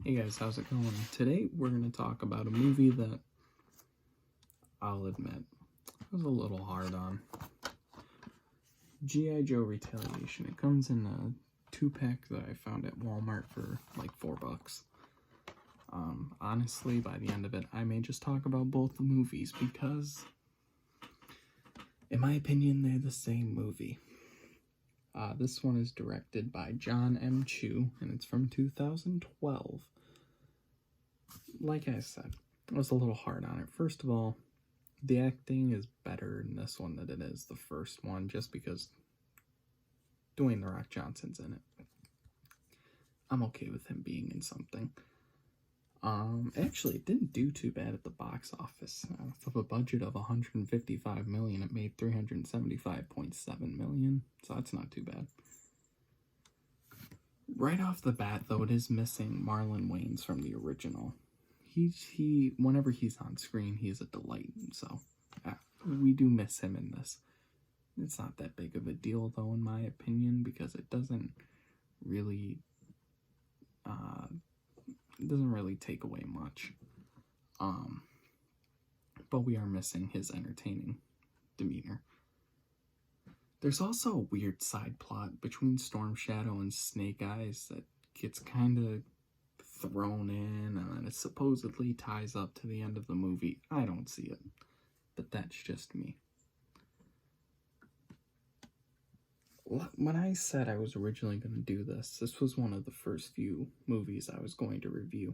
Hey guys, how's it going? Today we're going to talk about a movie that I'll admit I was a little hard on. G.I. Joe Retaliation. It comes in a 2-pack that I found at Walmart for like $4. Honestly, by the end of it, I may just talk about both the movies because, in my opinion, they're the same movie. This one is directed by John M. Chu, and it's from 2012. Like I said, I was a little hard on it. First of all, the acting is better in this one than it is the first one, just because Dwayne "The Rock" Johnson's in it. I'm okay with him being in something. Actually, it didn't do too bad at the box office. With a budget of $155 million, it made $375.7 million, so that's not too bad. Right off the bat, though, it is missing Marlon Wayans from the original. Whenever he's on screen, he's a delight, so we do miss him in this. It's not that big of a deal, though, in my opinion, because it doesn't really take away much. But we are missing his entertaining demeanor. There's also a weird side plot between Storm Shadow and Snake Eyes that gets kind of thrown in, and then it supposedly ties up to the end of the movie. I don't see it, but that's just me. When I said I was originally going to do this was one of the first few movies I was going to review.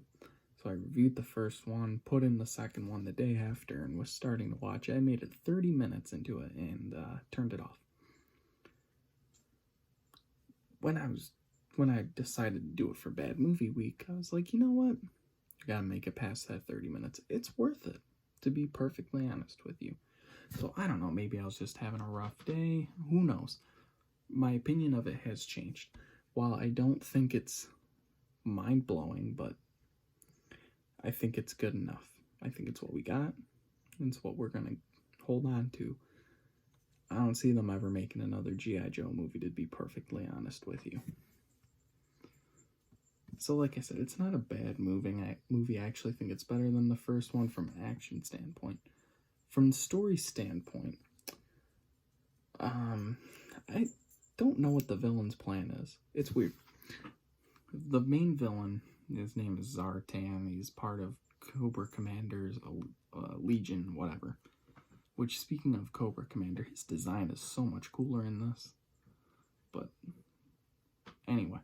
So I reviewed the first one, put in the second one the day after, and was starting to watch it. I made it 30 minutes into it and turned it off. When I decided to do it for Bad Movie Week, I was like, you know what? You gotta make it past that 30 minutes. It's worth it, to be perfectly honest with you. So I don't know, maybe I was just having a rough day. Who knows? My opinion of it has changed. While I don't think it's mind-blowing, but I think it's good enough. I think it's what we got. It's what we're gonna hold on to. I don't see them ever making another G.I. Joe movie, to be perfectly honest with you. So like I said, it's not a bad movie. I actually think it's better than the first one from an action standpoint. From the story standpoint, I don't know what the villain's plan is. It's weird. The main villain, his name is Zartan. He's part of Cobra Commander's Legion, whatever. Which, speaking of Cobra Commander, his design is so much cooler in this. But anyway,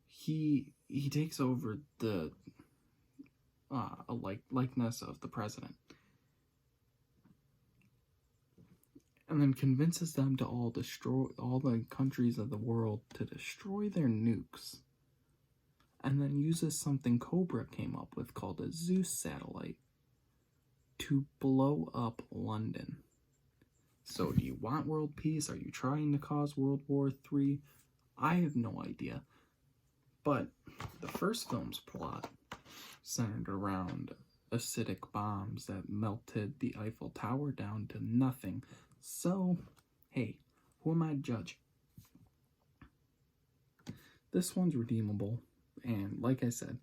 he takes over the likeness of the president, and then convinces them to all the countries of the world to destroy their nukes, and then uses something Cobra came up with called a Zeus satellite to blow up London. So do you want world peace? Are you trying to cause World War III? I have no idea. But the first film's plot centered around acidic bombs that melted the Eiffel Tower down to nothing. So, hey, who am I to judge? This one's redeemable, and like I said,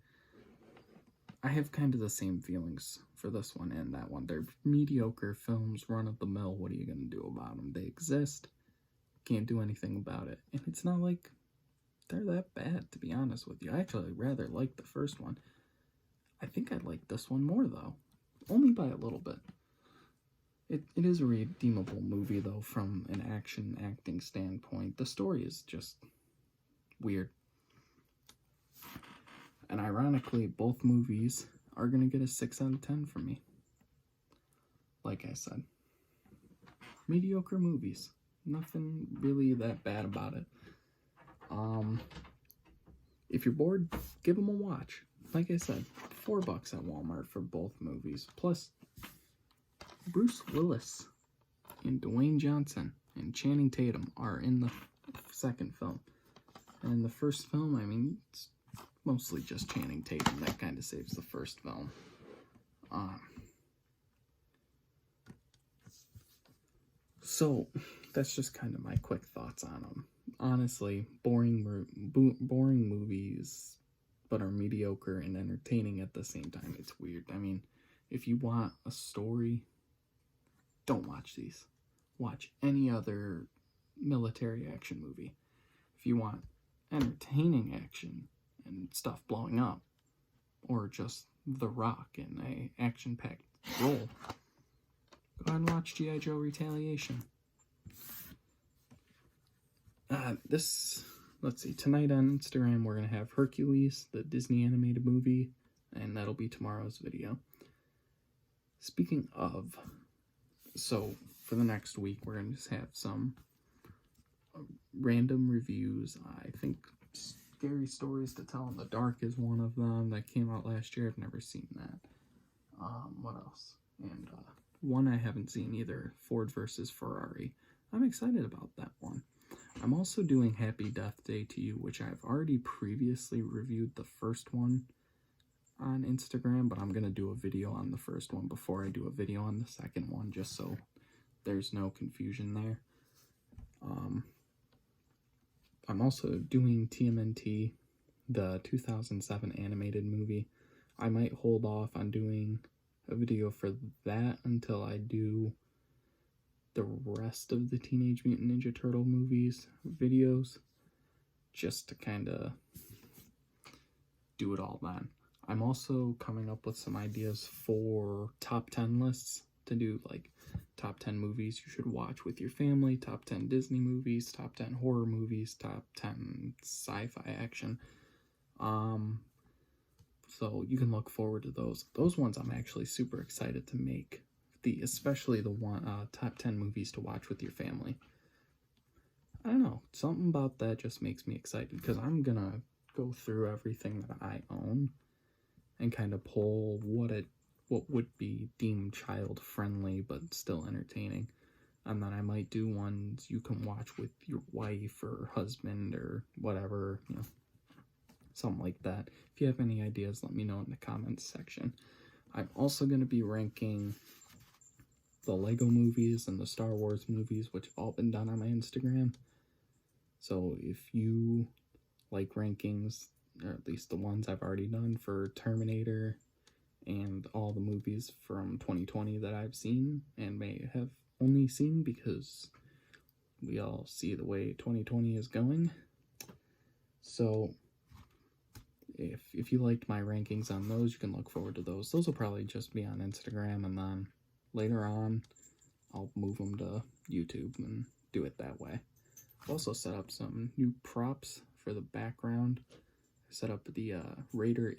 I have kind of the same feelings for this one and that one. They're mediocre films, run-of-the-mill. What are you going to do about them? They exist. Can't do anything about it. And it's not like they're that bad, to be honest with you. I actually rather like the first one. I think I like this one more, though. Only by a little bit. It is a redeemable movie, though, from an acting standpoint. The story is just weird. And ironically, both movies are going to get a 6 out of 10 from me. Like I said. Mediocre movies. Nothing really that bad about it. If you're bored, give them a watch. Like I said, $4 at Walmart for both movies. Plus, Bruce Willis and Dwayne Johnson and Channing Tatum are in the second film. And in the first film, I mean, it's mostly just Channing Tatum. That kind of saves the first film. So, that's just kind of my quick thoughts on them. honestly, boring movies, but are mediocre and entertaining at the same time. It's weird. I mean, if you want a story, don't watch these. Watch any other military action movie. If you want entertaining action and stuff blowing up, or just The Rock in a action-packed role, go ahead and watch G.I. Joe Retaliation. Let's see, tonight on Instagram we're going to have Hercules, the Disney animated movie, and that'll be tomorrow's video. Speaking of, so for the next week we're going to just have some random reviews. I think Scary Stories to Tell in the Dark is one of them that came out last year. I've never seen that. What else? And one I haven't seen either, Ford versus Ferrari. I'm excited about that one. I'm also doing Happy Death Day to You, which I've already previously reviewed the first one on Instagram, but I'm going to do a video on the first one before I do a video on the second one, just so there's no confusion there. I'm also doing TMNT, the 2007 animated movie. I might hold off on doing a video for that until I do the rest of the Teenage Mutant Ninja Turtle movies videos, just to kind of do it all then. I'm also coming up with some ideas for top 10 lists to do, like top 10 movies you should watch with your family, top 10 Disney movies, top 10 horror movies, top 10 sci-fi action. So you can look forward to those. Those ones I'm actually super excited to make. Especially the one top 10 movies to watch with your family. I don't know, something about that just makes me excited, because I'm gonna go through everything that I own and kind of pull what would be deemed child friendly but still entertaining. And then I might do ones you can watch with your wife or husband or whatever, you know, something like that. If you have any ideas, let me know in the comments section. I'm also going to be ranking the Lego movies and the Star Wars movies, which have all been done on my Instagram. So if you like rankings, or at least the ones I've already done for Terminator and all the movies from 2020 that I've seen and may have only seen because we all see the way 2020 is going. So if you liked my rankings on those, you can look forward to those. Those will probably just be on Instagram, and then later on I'll move them to YouTube and do it that way. I've also set up some new props for the background. I set up the Raider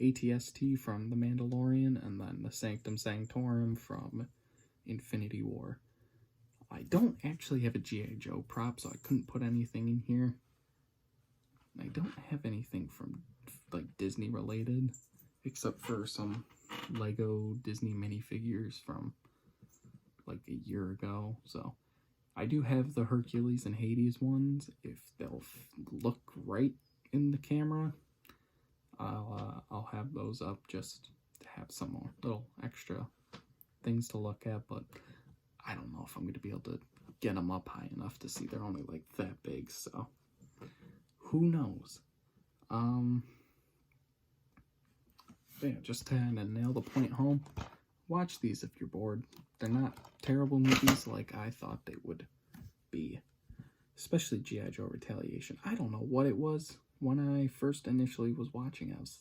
ATST from The Mandalorian, and then the Sanctum Sanctorum from Infinity War. I don't actually have a G.I. Joe prop, so I couldn't put anything in here. I don't have anything from like Disney related, except for some Lego Disney minifigures from like a year ago. So I do have the Hercules and Hades ones. If they'll look right in the camera, I'll have those up just to have some more little extra things to look at, but I don't know if I'm going to be able to get them up high enough to see. They're only like that big, so who knows. Yeah, just to kind of nail the point home, watch these if you're bored. They're not terrible movies like I thought they would be, especially G.I. Joe Retaliation. I don't know what it was when I first initially was watching. I was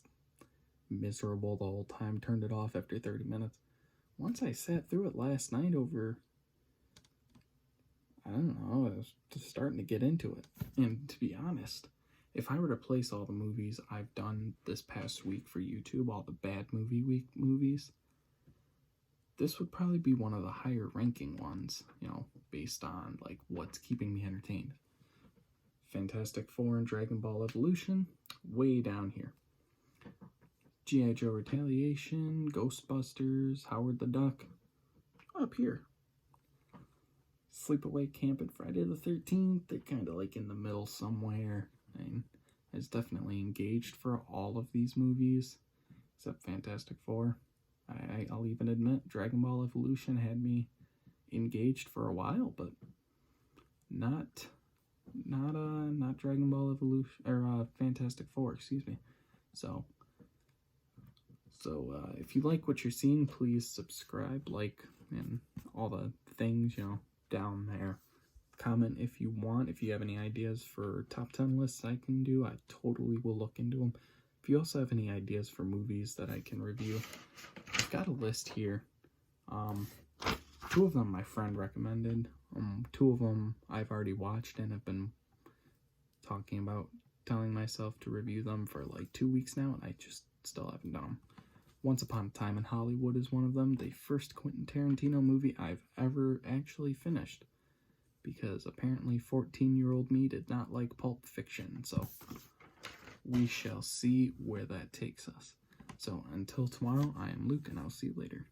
miserable the whole time, turned it off after 30 minutes. Once I sat through it last night over, I don't know, I was just starting to get into it. And to be honest, if I were to place all the movies I've done this past week for YouTube, all the bad movie week movies, this would probably be one of the higher ranking ones, you know, based on like what's keeping me entertained. Fantastic Four and Dragon Ball Evolution, way down here. G.I. Joe Retaliation, Ghostbusters, Howard the Duck, up here. Sleepaway Camp and Friday the 13th, they're kind of like in the middle somewhere. I was definitely engaged for all of these movies, except Fantastic Four. I'll even admit, Dragon Ball Evolution had me engaged for a while, but not not Dragon Ball Evolution or Fantastic Four, excuse me. So if you like what you're seeing, please subscribe, like, and all the things, down there. Comment if you want. If you have any ideas for top 10 lists I can do, I totally will look into them. If you also have any ideas for movies that I can review, I've got a list here. 2 of them my friend recommended. 2 of them I've already watched and have been talking about telling myself to review them for like 2 weeks now, and I just still haven't done them. Once Upon a Time in Hollywood is one of them, the first Quentin Tarantino movie I've ever actually finished, because apparently 14-year-old me did not like Pulp Fiction, so we shall see where that takes us. So until tomorrow, I am Luke, and I'll see you later.